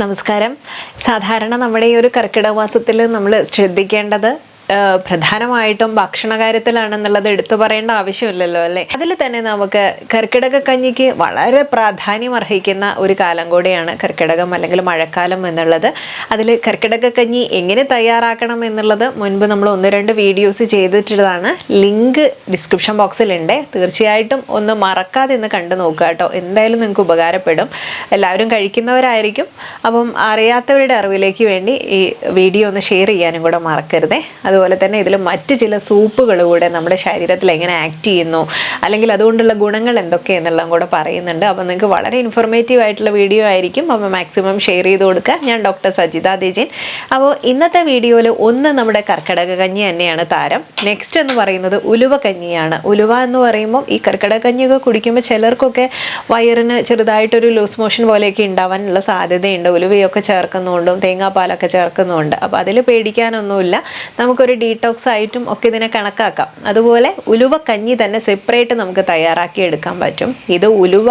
നമസ്കാരം. സാധാരണ നമ്മുടെ ഈ ഒരു കർക്കിടക മാസത്തിൽ നമ്മൾ ശ്രദ്ധിക്കേണ്ടത് പ്രധാനമായിട്ടും ഭക്ഷണ കാര്യത്തിലാണെന്നുള്ളത് എടുത്തു പറയേണ്ട ആവശ്യമില്ലല്ലോ അല്ലേ. അതിൽ തന്നെ നമുക്ക് കർക്കിടക കഞ്ഞിക്ക് വളരെ പ്രാധാന്യം അർഹിക്കുന്ന ഒരു കാലം കൂടിയാണ് കർക്കിടകം അല്ലെങ്കിൽ മഴക്കാലം എന്നുള്ളത്. അതിൽ കർക്കിടക കഞ്ഞി എങ്ങനെ തയ്യാറാക്കണം എന്നുള്ളത് മുൻപ് നമ്മൾ 1-2 വീഡിയോസ് ചെയ്തിട്ടുള്ളതാണ്. ലിങ്ക് ഡിസ്ക്രിപ്ഷൻ ബോക്സിലുണ്ട്. തീർച്ചയായിട്ടും ഒന്ന് മറക്കാതെ ഒന്ന് കണ്ടു നോക്കുക കേട്ടോ. എന്തായാലും നിങ്ങൾക്ക് ഉപകാരപ്പെടും. എല്ലാവരും കഴിക്കുന്നവരായിരിക്കും. അപ്പം അറിയാത്തവരുടെ അറിവിലേക്ക് വേണ്ടി ഈ വീഡിയോ ഒന്ന് ഷെയർ ചെയ്യാനും കൂടെ മറക്കരുതേ. അതുപോലെ തന്നെ ഇതിൽ മറ്റ് ചില സൂപ്പുകൾ കൂടെ നമ്മുടെ ശരീരത്തിൽ എങ്ങനെ ആക്ട് ചെയ്യുന്നു, അല്ലെങ്കിൽ അതുകൊണ്ടുള്ള ഗുണങ്ങൾ എന്തൊക്കെയെന്നുള്ളതും കൂടെ പറയുന്നുണ്ട്. അപ്പോൾ നിങ്ങൾക്ക് വളരെ ഇൻഫോർമേറ്റീവ് ആയിട്ടുള്ള വീഡിയോ ആയിരിക്കും. അപ്പോൾ മാക്സിമം ഷെയർ ചെയ്ത് കൊടുക്കുക. ഞാൻ ഡോക്ടർ സജിത ദേജൻ. അപ്പോൾ ഇന്നത്തെ വീഡിയോയിൽ നമ്മുടെ കർക്കിടക കഞ്ഞി തന്നെയാണ് താരം. നെക്സ്റ്റ് എന്ന് പറയുന്നത് ഉലുവ കഞ്ഞിയാണ്. ഉലുവ എന്ന് പറയുമ്പോൾ ഈ കർക്കിടക കഞ്ഞിയൊക്കെ കുടിക്കുമ്പോൾ ചിലർക്കൊക്കെ വയറിന് ചെറുതായിട്ടൊരു ലൂസ് മോഷൻ പോലെയൊക്കെ ഉണ്ടാവാനുള്ള സാധ്യതയുണ്ട്. ഉലുവയൊക്കെ ചേർക്കുന്നുണ്ടും തേങ്ങാപ്പാലൊക്കെ ചേർക്കുന്നുണ്ട്. അപ്പോൾ അതിൽ പേടിക്കാനൊന്നുമില്ല. നമുക്കൊരു ഡീടോക്സ് ആയിട്ടും ഒക്കെ ഇതിനെ കണക്കാക്കാം. അതുപോലെ ഉലുവ കഞ്ഞി തന്നെ സെപ്പറേറ്റ് നമുക്ക് തയ്യാറാക്കി എടുക്കാൻ പറ്റും. ഇത് ഉലുവ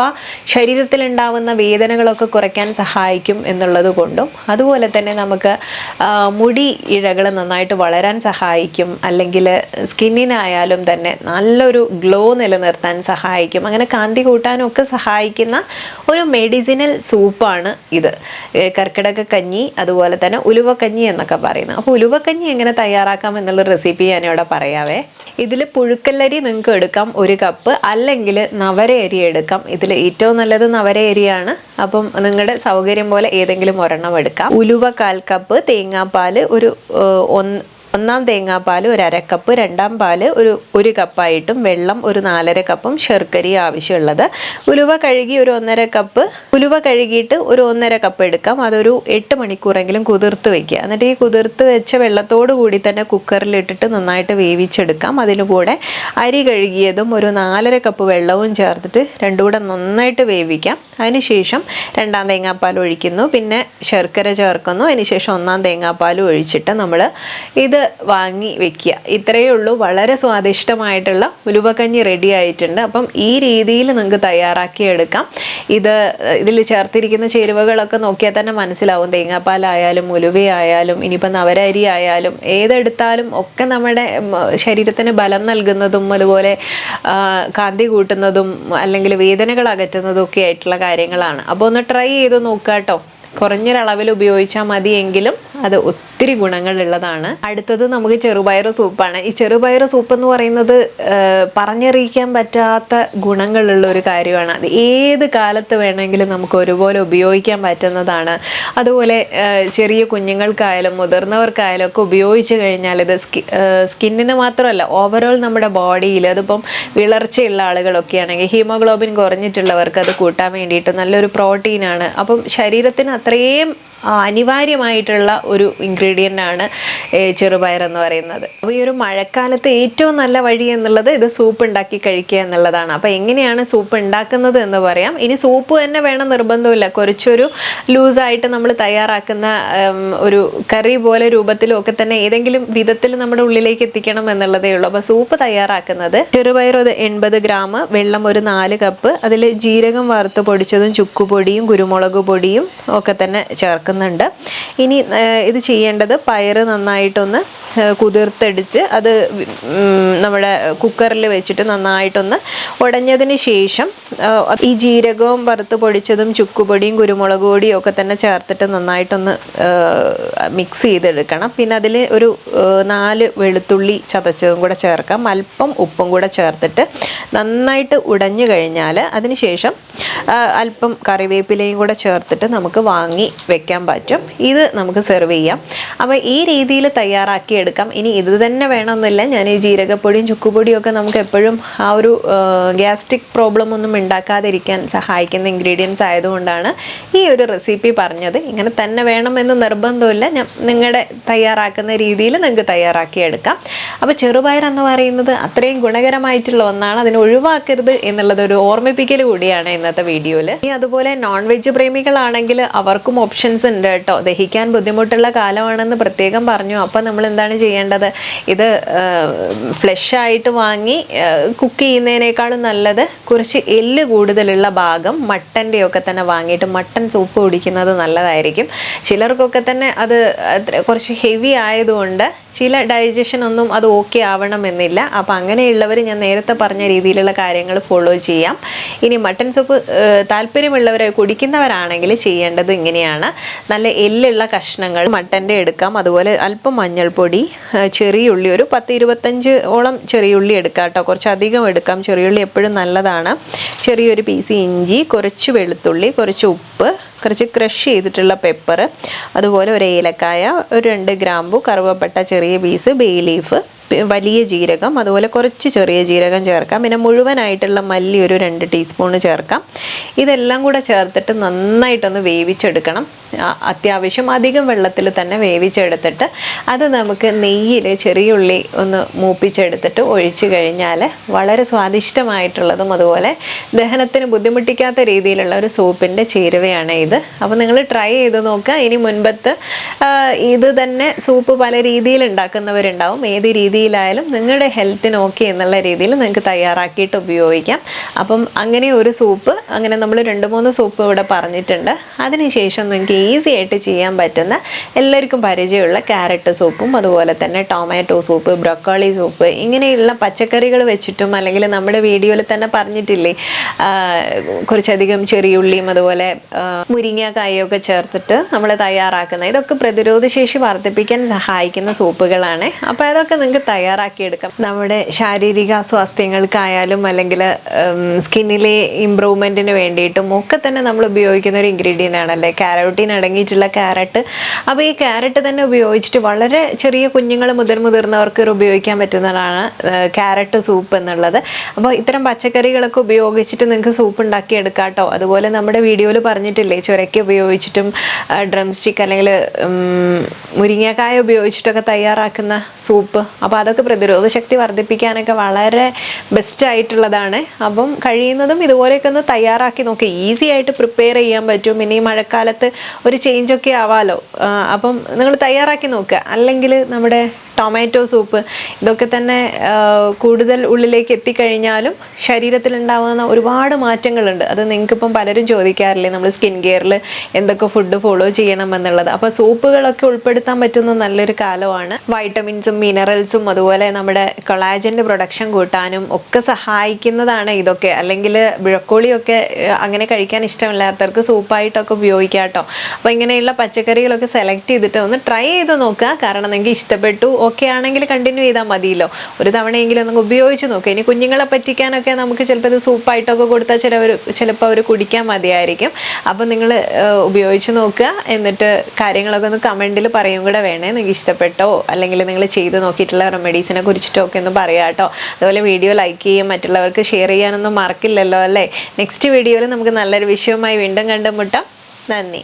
ശരീരത്തിൽ ഉണ്ടാവുന്ന വേദനകളൊക്കെ കുറയ്ക്കാൻ സഹായിക്കും എന്നുള്ളത് കൊണ്ടും, അതുപോലെ തന്നെ നമുക്ക് മുടി ഇഴകൾ നന്നായിട്ട് വളരാൻ സഹായിക്കും. അല്ലെങ്കിൽ സ്കിന്നിനായാലും തന്നെ നല്ലൊരു ഗ്ലോ നിലനിർത്താൻ സഹായിക്കും. അങ്ങനെ കാന്തി കൂട്ടാനും ഒക്കെ സഹായിക്കുന്ന ഒരു മെഡിസിനൽ സൂപ്പാണ് ഇത്, കർക്കിടക കഞ്ഞി. അതുപോലെ തന്നെ ഉലുവക്കഞ്ഞി എന്നൊക്കെ പറയുന്നത്. അപ്പോൾ ഉലുവക്കഞ്ഞി എങ്ങനെ തയ്യാറാക്കാം എന്നുള്ള റെസിപ്പി ഞാനിവിടെ പറയാവേ. ഇതിൽ പുഴുക്കല്ലരി നിങ്ങൾക്ക് എടുക്കാം 1 കപ്പ്, അല്ലെങ്കിൽ നവര അരി എടുക്കാം. ഇതിൽ ഏറ്റവും നല്ലത് നവര അരിയാണ്. അപ്പം നിങ്ങളുടെ സൗകര്യം പോലെ ഏതെങ്കിലും ഒരെണ്ണം എടുക്കാം. ഉലുവ 1/4 കപ്പ്, തേങ്ങാപ്പാൽ ഒന്നാം തേങ്ങാപ്പാൽ 1/2 കപ്പ്, രണ്ടാം പാൽ 1 കപ്പായിട്ടും വെള്ളം 4.5 കപ്പും ശർക്കരയും ആവശ്യമുള്ളത്. ഉലുവ കഴുകി 1.5 കപ്പ്, ഉലുവ കഴുകിയിട്ട് 1.5 കപ്പ് എടുക്കാം. അതൊരു 8 മണിക്കൂറെങ്കിലും കുതിർത്ത് വെക്കുക. എന്നിട്ട് ഈ കുതിർത്ത് വെച്ച വെള്ളത്തോട് കൂടി തന്നെ കുക്കറിലിട്ടിട്ട് നന്നായിട്ട് വേവിച്ചെടുക്കാം. അതിന് കൂടെ അരി കഴുകിയതും 4.5 കപ്പ് വെള്ളവും ചേർത്തിട്ട് രണ്ടും കൂടെ നന്നായിട്ട് വേവിക്കാം. അതിനുശേഷം രണ്ടാം തേങ്ങാപ്പാൽ ഒഴിക്കുന്നു, പിന്നെ ശർക്കര ചേർക്കുന്നു. അതിനുശേഷം ഒന്നാം തേങ്ങാപ്പാലും ഒഴിച്ചിട്ട് നമ്മൾ ഇത് വാങ്ങി വെക്കുക. ഇത്രയേ ഉള്ളൂ. വളരെ സ്വാദിഷ്ടമായിട്ടുള്ള ഉലുവക്കഞ്ഞി റെഡി ആയിട്ടുണ്ട്. അപ്പം ഈ രീതിയിൽ നിങ്ങൾക്ക് തയ്യാറാക്കി എടുക്കാം. ഇതിൽ ചേർത്തിരിക്കുന്ന ചേരുവകളൊക്കെ നോക്കിയാൽ തന്നെ മനസ്സിലാവും. തേങ്ങാപ്പാലായാലും ഉലുവയായാലും ഇനിയിപ്പോൾ നവരരി ആയാലും ഏതെടുത്താലും ഒക്കെ നമ്മുടെ ശരീരത്തിന് ബലം നൽകുന്നതും അതുപോലെ കാന്തി കൂട്ടുന്നതും അല്ലെങ്കിൽ വേദനകൾ അകറ്റുന്നതും ഒക്കെ ആയിട്ടുള്ള കാര്യങ്ങളാണ്. അപ്പോൾ ഒന്ന് ട്രൈ ചെയ്ത് നോക്കുക കേട്ടോ. കുറഞ്ഞൊരളവിൽ ഉപയോഗിച്ചാൽ മതിയെങ്കിലും അത് ഒത്തിരി ഗുണങ്ങളുള്ളതാണ്. അടുത്തത് നമുക്ക് ചെറുപയർ സൂപ്പാണ്. ഈ ചെറുപയർ സൂപ്പ് എന്ന് പറയുന്നത് പറഞ്ഞറിയിക്കാൻ പറ്റാത്ത ഗുണങ്ങളുള്ള ഒരു കാര്യമാണ്. അത് ഏത് കാലത്ത് വേണമെങ്കിലും നമുക്ക് ഒരുപോലെ ഉപയോഗിക്കാൻ പറ്റുന്നതാണ്. അതുപോലെ ചെറിയ കുഞ്ഞുങ്ങൾക്കായാലും മുതിർന്നവർക്കായാലും ഒക്കെ ഉപയോഗിച്ച് കഴിഞ്ഞാൽ ഇത് സ്കിന്നിന് മാത്രമല്ല ഓവറോൾ നമ്മുടെ ബോഡിയിൽ, അതിപ്പം വിളർച്ചയുള്ള ആളുകളൊക്കെ ആണെങ്കിൽ ഹീമോഗ്ലോബിൻ കുറഞ്ഞിട്ടുള്ളവർക്ക് അത് കൂട്ടാൻ വേണ്ടിയിട്ട് നല്ലൊരു പ്രോട്ടീനാണ്. അപ്പം ശരീരത്തിന് അത്രയും അനിവാര്യമായിട്ടുള്ള ഒരു ഇൻഗ്രീഡിയൻ്റ് ആണ് ചെറുപയർ എന്ന് പറയുന്നത്. അപ്പോൾ ഈ ഒരു മഴക്കാലത്ത് ഏറ്റവും നല്ല വഴി എന്നുള്ളത് ഇത് സൂപ്പ് ഉണ്ടാക്കി കഴിക്കുക എന്നുള്ളതാണ്. അപ്പോൾ എങ്ങനെയാണ് സൂപ്പ് ഉണ്ടാക്കുന്നത് എന്ന് പറയാം. ഇനി സൂപ്പ് തന്നെ വേണം നിർബന്ധമില്ല. കുറച്ചൊരു ലൂസായിട്ട് നമ്മൾ തയ്യാറാക്കുന്ന ഒരു കറി പോലെ രൂപത്തിലും ഒക്കെ തന്നെ ഏതെങ്കിലും വിധത്തിൽ നമ്മുടെ ഉള്ളിലേക്ക് എത്തിക്കണം എന്നുള്ളതേ ഉള്ളൂ. അപ്പോൾ സൂപ്പ് തയ്യാറാക്കുന്നത് ചെറുപയർ 80 ഗ്രാം, വെള്ളം 4 കപ്പ്, അതിൽ ജീരകം വറുത്ത് പൊടിച്ചതും ചുക്കുപൊടിയും കുരുമുളക് പൊടിയും ഒക്കെ തന്നെ ചേർക്കും. ഇനി ഇത് ചെയ്യേണ്ടത് പയറ് നന്നായിട്ടൊന്ന് കുതിർത്തെടുത്ത് അത് നമ്മുടെ കുക്കറിൽ വെച്ചിട്ട് നന്നായിട്ടൊന്ന് ഉടഞ്ഞതിന് ശേഷം ഈ ജീരകവും വറുത്ത് പൊടിച്ചതും ചുക്കുപൊടിയും കുരുമുളക് പൊടിയും ഒക്കെ തന്നെ ചേർത്തിട്ട് നന്നായിട്ടൊന്ന് മിക്സ് ചെയ്തെടുക്കണം. പിന്നെ അതിൽ ഒരു 4 വെളുത്തുള്ളി ചതച്ചതും കൂടെ ചേർക്കാം. അല്പം ഉപ്പും കൂടെ ചേർത്തിട്ട് നന്നായിട്ട് ഉടഞ്ഞു കഴിഞ്ഞാൽ അതിന് ശേഷം അല്പം കറിവേപ്പിലയും കൂടെ ചേർത്തിട്ട് നമുക്ക് വാങ്ങി വെക്കാൻ പറ്റും. ഇത് നമുക്ക് സെർവ് ചെയ്യാം. അപ്പോൾ ഈ രീതിയിൽ തയ്യാറാക്കി എടുക്കാം. ഇനി ഇത് തന്നെ വേണമെന്നില്ല. ഞാൻ ഈ ജീരകപ്പൊടിയും ചുക്കുപൊടിയും ഒക്കെ നമുക്ക് എപ്പോഴും ആ ഒരു ഗ്യാസ്ട്രിക് പ്രോബ്ലം ഒന്നും ഉണ്ടാക്കാതിരിക്കാൻ സഹായിക്കുന്ന ഇൻഗ്രീഡിയൻസ് ആയതുകൊണ്ടാണ് ഈ ഒരു റെസിപ്പി പറഞ്ഞത്. ഇങ്ങനെ തന്നെ വേണമെന്ന് നിർബന്ധമില്ല. നിങ്ങളുടെ തയ്യാറാക്കുന്ന രീതിയിൽ നിങ്ങൾക്ക് തയ്യാറാക്കി എടുക്കാം. അപ്പോൾ ചെറുപയർ എന്ന് പറയുന്നത് അത്രയും ഗുണകരമായിട്ടുള്ള ഒന്നാണ്. അതിനെ ഒഴിവാക്കരുത് എന്നുള്ളത് ഒരു ഓർമ്മിപ്പിക്കൽ കൂടിയാണ് ഇന്നത്തെ വീഡിയോയിൽ. ഇനി അതുപോലെ നോൺ വെജ് പ്രേമികളാണെങ്കിൽ അവർക്കും ഓപ്ഷൻസ് ഉണ്ട് കേട്ടോ. ദഹിക്കാൻ ബുദ്ധിമുട്ടുള്ള കാലമാണ് നല്ലതാണെന്ന് പ്രത്യേകം പറഞ്ഞു. അപ്പം നമ്മൾ എന്താണ് ചെയ്യേണ്ടത്, ഇത് ഫ്ലഷ് ആയിട്ട് വാങ്ങി കുക്ക് ചെയ്യുന്നതിനേക്കാളും നല്ലത് കുറച്ച് എല്ല് കൂടുതലുള്ള ഭാഗം മട്ടൻ്റെയൊക്കെ തന്നെ വാങ്ങിയിട്ട് മട്ടൻ സൂപ്പ് കുടിക്കുന്നത് നല്ലതായിരിക്കും. ചിലർക്കൊക്കെ തന്നെ അത് കുറച്ച് ഹെവി ആയതുകൊണ്ട് ചില ഡൈജഷൻ ഒന്നും അത് ഓക്കെ ആവണമെന്നില്ല. അപ്പം അങ്ങനെയുള്ളവർ ഞാൻ നേരത്തെ പറഞ്ഞ രീതിയിലുള്ള കാര്യങ്ങൾ ഫോളോ ചെയ്യാം. ഇനി മട്ടൻ സൂപ്പ് താല്പര്യമുള്ളവർ കുടിക്കുന്നവരാണെങ്കിൽ ചെയ്യേണ്ടത് ഇങ്ങനെയാണ്. നല്ല എല്ലുള്ള കഷ്ണങ്ങൾ മട്ടൻ്റെ എടുക്കാം. അതുപോലെ അല്പം മഞ്ഞൾപ്പൊടി, ചെറിയുള്ളി, ഒരു 10-25 ഓളം ചെറിയുള്ളി എടുക്കാം കേട്ടോ. കുറച്ചധികം എടുക്കാം, ചെറിയുള്ളി എപ്പോഴും നല്ലതാണ്. ചെറിയൊരു പീസ് ഇഞ്ചി, കുറച്ച് വെളുത്തുള്ളി, കുറച്ച് ഉപ്പ്, കുറച്ച് ക്രഷ് ചെയ്തിട്ടുള്ള പെപ്പർ, അതുപോലെ ഒരു ഏലക്കായ, ഒരു 2 ഗ്രാമ്പു, കറുവപ്പട്ട ചെറിയ പീസ്, ബേ ലീഫ്, വലിയ ജീരകം, അതുപോലെ കുറച്ച് ചെറിയ ജീരകം ചേർക്കാം. പിന്നെ മുഴുവനായിട്ടുള്ള മല്ലി ഒരു 2 ടീസ്പൂൺ ചേർക്കാം. ഇതെല്ലാം കൂടെ ചേർത്തിട്ട് നന്നായിട്ടൊന്ന് വേവിച്ചെടുക്കണം. അത്യാവശ്യം അധികം വെള്ളത്തിൽ തന്നെ വേവിച്ചെടുത്തിട്ട് അത് നമുക്ക് നെയ്യിൽ ചെറിയ ഉള്ളി ഒന്ന് മൂപ്പിച്ചെടുത്തിട്ട് ഒഴിച്ചു കഴിഞ്ഞാൽ വളരെ സ്വാദിഷ്ടമായിട്ടുള്ളതും അതുപോലെ ദഹനത്തിന് ബുദ്ധിമുട്ടിക്കാത്ത രീതിയിലുള്ള ഒരു സൂപ്പിൻ്റെ ചേരുവയാണ് ഇത്. അപ്പോൾ നിങ്ങൾ ട്രൈ ചെയ്ത് നോക്കുക. ഇനി മുൻപത്ത് ഇത് തന്നെ സൂപ്പ് പല രീതിയിൽ ഉണ്ടാക്കുന്നവരുണ്ടാവും. ഏത് രീതിയിലായാലും നിങ്ങളുടെ ഹെൽത്തിന് ഓക്കെ എന്നുള്ള രീതിയിൽ നിങ്ങൾക്ക് തയ്യാറാക്കിയിട്ട് ഉപയോഗിക്കാം. അപ്പം അങ്ങനെ ഒരു സൂപ്പ്, അങ്ങനെ നമ്മൾ 2-3 സൂപ്പ് ഇവിടെ പറഞ്ഞിട്ടുണ്ട്. അതിനുശേഷം നിങ്ങൾക്ക് ഈസി ആയിട്ട് ചെയ്യാൻ പറ്റുന്ന എല്ലാവർക്കും പരിചയമുള്ള ക്യാരറ്റ് സൂപ്പും അതുപോലെ തന്നെ ടൊമാറ്റോ സൂപ്പ്, ബ്രൊക്കോളി സൂപ്പ്, ഇങ്ങനെയുള്ള പച്ചക്കറികൾ വെച്ചിട്ടും, അല്ലെങ്കിൽ നമ്മുടെ വീഡിയോയിൽ തന്നെ പറഞ്ഞിട്ടില്ലേ കുറച്ചധികം ചെറിയുള്ളിയും അതുപോലെ മുരിങ്ങക്കായൊക്കെ ചേർത്തിട്ട് നമ്മൾ തയ്യാറാക്കുന്ന, ഇതൊക്കെ പ്രതിരോധശേഷി വർദ്ധിപ്പിക്കാൻ സഹായിക്കുന്ന സൂപ്പുകളാണ്. അപ്പോൾ അതൊക്കെ നിങ്ങൾക്ക് തയ്യാറാക്കിയെടുക്കാം. നമ്മുടെ ശാരീരിക സ്വാസ്ഥ്യങ്ങൾക്കായാലും അല്ലെങ്കിൽ സ്കിന്നിലെ ഇമ്പ്രൂവ്മെൻറ്റിന് വേണ്ടിയിട്ടും ഒക്കെ തന്നെ നമ്മൾ ഉപയോഗിക്കുന്ന ഒരു ഇൻഗ്രീഡിയൻ്റ് ആണല്ലേ കാരോട്ടീൻ അടങ്ങിയിട്ടുള്ള ക്യാരറ്റ്. അപ്പോൾ ഈ ക്യാരറ്റ് തന്നെ ഉപയോഗിച്ചിട്ട് വളരെ ചെറിയ കുഞ്ഞുങ്ങൾ മുതൽ മുതിർന്നവർക്ക് ഉപയോഗിക്കാൻ പറ്റുന്നതാണ് ക്യാരറ്റ് സൂപ്പ് എന്നുള്ളത്. അപ്പോൾ ഇത്തരം പച്ചക്കറികളൊക്കെ ഉപയോഗിച്ചിട്ട് നിങ്ങൾക്ക് സൂപ്പ് ഉണ്ടാക്കി എടുക്കാം കേട്ടോ. അതുപോലെ നമ്മുടെ വീഡിയോയിൽ പറഞ്ഞിട്ടില്ലേ ചുരയ്ക്ക് ഉപയോഗിച്ചിട്ടും ഡ്രം സ്റ്റിക്ക് അല്ലെങ്കിൽ മുരിങ്ങക്കായ ഉപയോഗിച്ചിട്ടൊക്കെ തയ്യാറാക്കുന്ന സൂപ്പ്. അപ്പോൾ അതൊക്കെ പ്രതിരോധ ശക്തി വർദ്ധിപ്പിക്കാനൊക്കെ വളരെ ബെസ്റ്റ് ആയിട്ടുള്ളതാണ്. അപ്പം കഴിയുന്നതും ഇതുപോലെയൊക്കെ ഒന്ന് തയ്യാറാക്കി നോക്കുക. ഈസി ആയിട്ട് പ്രിപ്പയർ ചെയ്യാൻ പറ്റും. പിന്നെ ഈ മഴക്കാലത്ത് ഒരു ചേഞ്ചൊക്കെ ആവാമല്ലോ. അപ്പം നിങ്ങൾ തയ്യാറാക്കി നോക്കുക. അല്ലെങ്കിൽ നമ്മുടെ ടൊമാറ്റോ സൂപ്പ്, ഇതൊക്കെ തന്നെ കൂടുതൽ ഉള്ളിലേക്ക് എത്തിക്കഴിഞ്ഞാലും ശരീരത്തിലുണ്ടാകുന്ന ഒരുപാട് മാറ്റങ്ങളുണ്ട്. അത് നിങ്ങൾക്കിപ്പം പലരും ചോദിക്കാറില്ലേ നമ്മൾ സ്കിൻ കെയറിൽ എന്തൊക്കെ ഫുഡ് ഫോളോ ചെയ്യണം എന്നുള്ളത്. അപ്പോൾ സൂപ്പുകളൊക്കെ ഉൾപ്പെടുത്താൻ പറ്റുന്ന നല്ലൊരു കാലമാണ്. വൈറ്റമിൻസും മിനറൽസും അതുപോലെ നമ്മുടെ കൊളാജൻ്റെ പ്രൊഡക്ഷൻ കൂട്ടാനും ഒക്കെ സഹായിക്കുന്നതാണ് ഇതൊക്കെ. അല്ലെങ്കിൽ ബ്രൊക്കോളിയൊക്കെ അങ്ങനെ കഴിക്കാൻ ഇഷ്ടമില്ലാത്തവർക്ക് സൂപ്പായിട്ടൊക്കെ ഉപയോഗിക്കാം കേട്ടോ. അപ്പോൾ ഇങ്ങനെയുള്ള പച്ചക്കറികളൊക്കെ സെലക്ട് ചെയ്തിട്ട് ഒന്ന് ട്രൈ ചെയ്ത് നോക്കുക. കാരണം നിങ്ങൾക്ക് ഇഷ്ടപ്പെട്ടു ഓക്കെ ആണെങ്കിൽ കണ്ടിന്യൂ ചെയ്താൽ മതിയല്ലോ. ഒരു തവണയെങ്കിലും നമുക്ക് ഉപയോഗിച്ച് നോക്കുക. ഇനി കുഞ്ഞുങ്ങളെ പറ്റിക്കാനൊക്കെ നമുക്ക് ചിലപ്പോൾ ഇത് സൂപ്പായിട്ടൊക്കെ കൊടുത്താൽ ചിലപ്പോൾ അവർ കുടിക്കാൻ മതിയായിരിക്കും. അപ്പം നിങ്ങൾ ഉപയോഗിച്ച് നോക്കുക. എന്നിട്ട് കാര്യങ്ങളൊക്കെ ഒന്ന് കമൻറ്റിൽ പറയും കൂടെ വേണേ. നിങ്ങൾക്ക് ഇഷ്ടപ്പെട്ടോ അല്ലെങ്കിൽ നിങ്ങൾ ചെയ്ത് നോക്കിയിട്ടുള്ള റെമഡീസിനെ കുറിച്ചിട്ടോ ഒക്കെ ഒന്ന് പറയാം കേട്ടോ. അതുപോലെ വീഡിയോ ലൈക്ക് ചെയ്യും, മറ്റുള്ളവർക്ക് ഷെയർ ചെയ്യാനൊന്നും മറക്കില്ലല്ലോ അല്ലേ. നെക്സ്റ്റ് വീഡിയോയിൽ നമുക്ക് നല്ലൊരു വിഷയവുമായി വീണ്ടും കണ്ടുമുട്ടാം. നന്ദി.